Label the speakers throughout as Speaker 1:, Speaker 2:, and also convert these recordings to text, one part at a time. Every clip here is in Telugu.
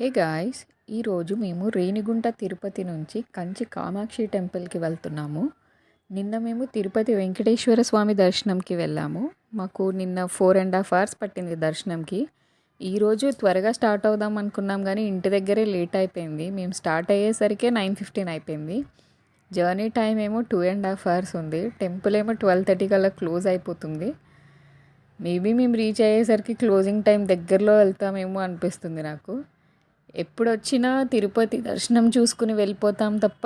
Speaker 1: హే గాయ్స్, ఈరోజు మేము రేణిగుంట తిరుపతి నుంచి కంచి కామాక్షి టెంపుల్కి వెళ్తున్నాము. నిన్న మేము తిరుపతి వెంకటేశ్వర స్వామి దర్శనంకి వెళ్ళాము. మాకు నిన్న 4.5 hours పట్టింది దర్శనంకి. ఈరోజు త్వరగా స్టార్ట్ అవుదాం అనుకున్నాం కానీ ఇంటి దగ్గరే లేట్ అయిపోయింది. మేము స్టార్ట్ అయ్యేసరికి 9:15 అయిపోయింది. జర్నీ టైం ఏమో 2.5 hours ఉంది. టెంపుల్ ఏమో 12:30 కల్లా క్లోజ్ అయిపోతుంది. మేబీ మేము రీచ్ అయ్యేసరికి క్లోజింగ్ టైం దగ్గరలో వెళ్తామేమో అనిపిస్తుంది నాకు. ఎప్పుడొచ్చినా తిరుపతి దర్శనం చూసుకుని వెళ్ళిపోతాం తప్ప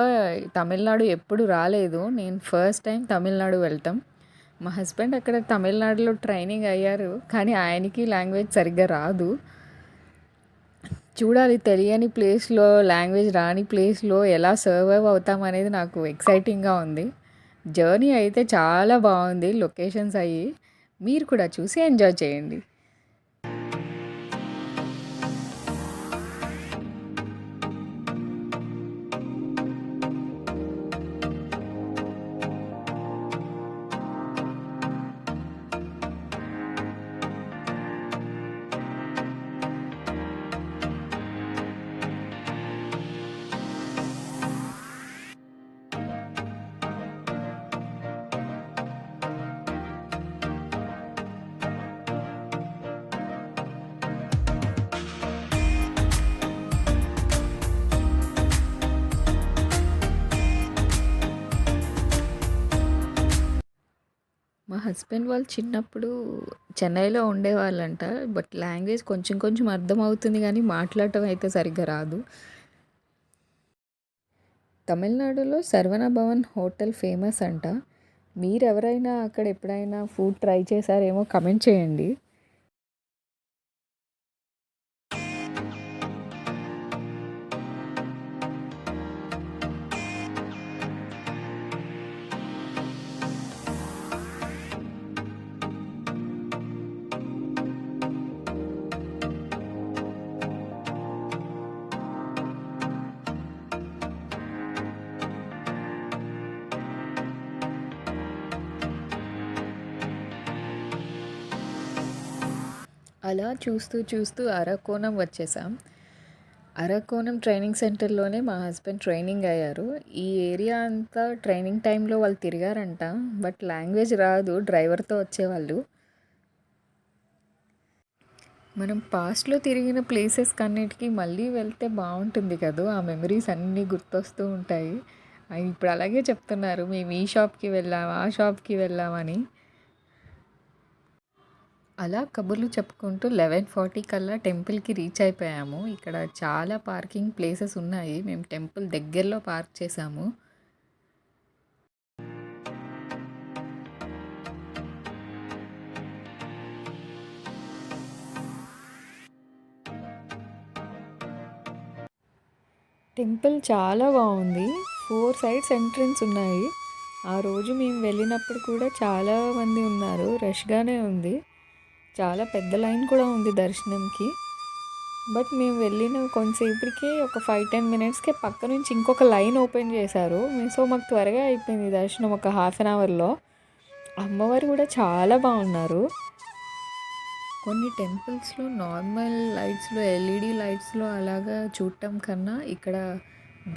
Speaker 1: తమిళనాడు ఎప్పుడు రాలేదు. నేను ఫస్ట్ టైం తమిళనాడు వెళ్ళటం. మా హస్బెండ్ అక్కడ తమిళనాడులో ట్రైనింగ్ అయ్యారు, కానీ ఆయనకి లాంగ్వేజ్ సరిగ్గా రాదు. చూడాలి, తెలియని ప్లేస్లో, లాంగ్వేజ్ రాని ప్లేస్లో ఎలా సర్వైవ్ అవుతాం అనేది నాకు ఎక్సైటింగ్గా ఉంది. జర్నీ అయితే చాలా బాగుంది, లొకేషన్స్ అయ్యి. మీరు కూడా చూసి ఎంజాయ్ చేయండి. మా హస్బెండ్ వాళ్ళు చిన్నప్పుడు చెన్నైలో ఉండేవాళ్ళంట. బట్ లాంగ్వేజ్ కొంచెం కొంచెం అర్థమవుతుంది కానీ మాట్లాడటం అయితే సరిగ్గా రాదు. తమిళనాడులో శరవణ భవన్ హోటల్ ఫేమస్ అంట. మీరెవరైనా అక్కడ ఎప్పుడైనా ఫుడ్ ట్రై చేశారేమో కమెంట్ చేయండి. అలా చూస్తూ చూస్తూ అరకోణం వచ్చేసాం. అరకోణం ట్రైనింగ్ సెంటర్లోనే మా హస్బెండ్ ట్రైనింగ్ అయ్యారు. ఈ ఏరియా అంతా ట్రైనింగ్ టైంలో వాళ్ళు తిరిగారంట. బట్ లాంగ్వేజ్ రాదు, డ్రైవర్తో వచ్చేవాళ్ళు. మనం పాస్ట్లో తిరిగిన ప్లేసెస్ కన్నిటికి మళ్ళీ వెళ్తే బాగుంటుంది కదా, ఆ మెమరీస్ అన్నీ గుర్తొస్తూ ఉంటాయి. ఇప్పుడు అలాగే చెప్తున్నారు, మేము ఈ షాప్కి వెళ్ళాం, ఆ షాప్కి వెళ్ళామని. అలా కబుర్లు చెప్పుకుంటూ 11:40 కల్లా టెంపుల్కి రీచ్ అయిపోయాము. ఇక్కడ చాలా పార్కింగ్ ప్లేసెస్ ఉన్నాయి. మేము టెంపుల్ దగ్గరలో పార్క్ చేసాము. టెంపుల్ చాలా బాగుంది. 4 సైడ్స్ ఎంట్రన్స్ ఉన్నాయి. ఆ రోజు మేము వెళ్ళినప్పుడు కూడా చాలా మంది ఉన్నారు, రష్గానే ఉంది. చాలా పెద్ద లైన్ కూడా ఉంది దర్శనంకి. బట్ మేము వెళ్ళిన కొంతసేపటికే ఒక 5-10 మినిట్స్కే పక్క నుంచి ఇంకొక లైన్ ఓపెన్ చేశారు. సో మాకు త్వరగా అయిపోయింది దర్శనం, ఒక హాఫ్ అన్ అవర్లో. అమ్మవారు కూడా చాలా బాగున్నారు. కొన్ని టెంపుల్స్లో నార్మల్ లైట్స్లో, ఎల్ఈడి లైట్స్లో అలాగా చూడటం కన్నా ఇక్కడ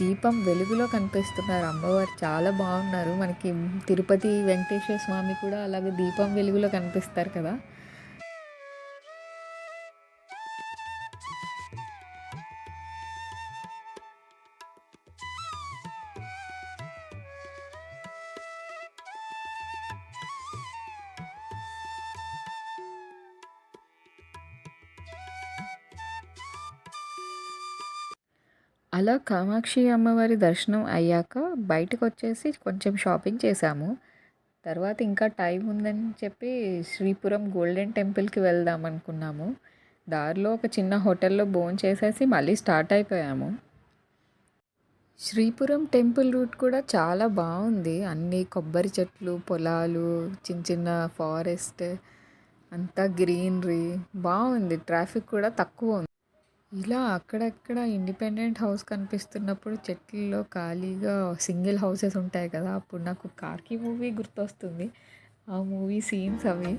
Speaker 1: దీపం వెలుగులో కనిపిస్తున్నారు అమ్మవారు. చాలా బాగున్నారు. మనకి తిరుపతి వెంకటేశ్వర స్వామి కూడా అలాగే దీపం వెలుగులో కనిపిస్తారు కదా. అలా కామాక్షి అమ్మవారి దర్శనం అయ్యాక బయటకు వచ్చేసి కొంచెం షాపింగ్ చేశాము. తర్వాత ఇంకా టైం ఉందని చెప్పి శ్రీపురం గోల్డెన్ టెంపుల్కి వెళ్దాం అనుకున్నాము. దారిలో ఒక చిన్న హోటల్లో భోంచేసేసి మళ్ళీ స్టార్ట్ అయిపోయాము. శ్రీపురం టెంపుల్ రూట్ కూడా చాలా బాగుంది. అన్ని కొబ్బరి చెట్లు, పొలాలు, చిన్న చిన్న ఫారెస్ట్, అంతా గ్రీనరీ బాగుంది. ట్రాఫిక్ కూడా తక్కువ ఉంది. ఇలా అక్కడక్కడ ఇండిపెండెంట్ హౌస్ కనిపిస్తున్నప్పుడు చెట్లలో ఖాళీగా సింగిల్ హౌసెస్ ఉంటాయి కదా, అప్పుడు నాకు కార్కి మూవీ గుర్తొస్తుంది. ఆ మూవీ సీన్స్ అవి.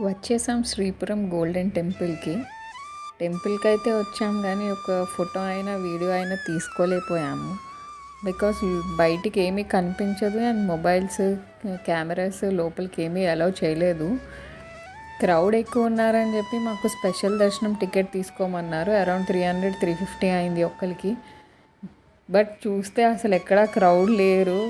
Speaker 1: వచ్చేసాం శ్రీపురం గోల్డెన్ టెంపుల్కి. టెంపుల్కి అయితే వచ్చాం కానీ ఒక ఫోటో అయినా వీడియో అయినా తీసుకోలేకపోయాము. బికాస్ బయటికి ఏమీ కనిపించదు అండ్ మొబైల్స్ కెమెరాస్ లోపలికి ఏమీ అలౌ చేయలేదు. క్రౌడ్ ఎక్కువ ఉన్నారని చెప్పి మాకు స్పెషల్ దర్శనం టికెట్ తీసుకోమన్నారు. అరౌండ్ 300-350 అయింది ఒక్కరికి. బట్ చూస్తే అసలు ఎక్కడా క్రౌడ్ లేరు.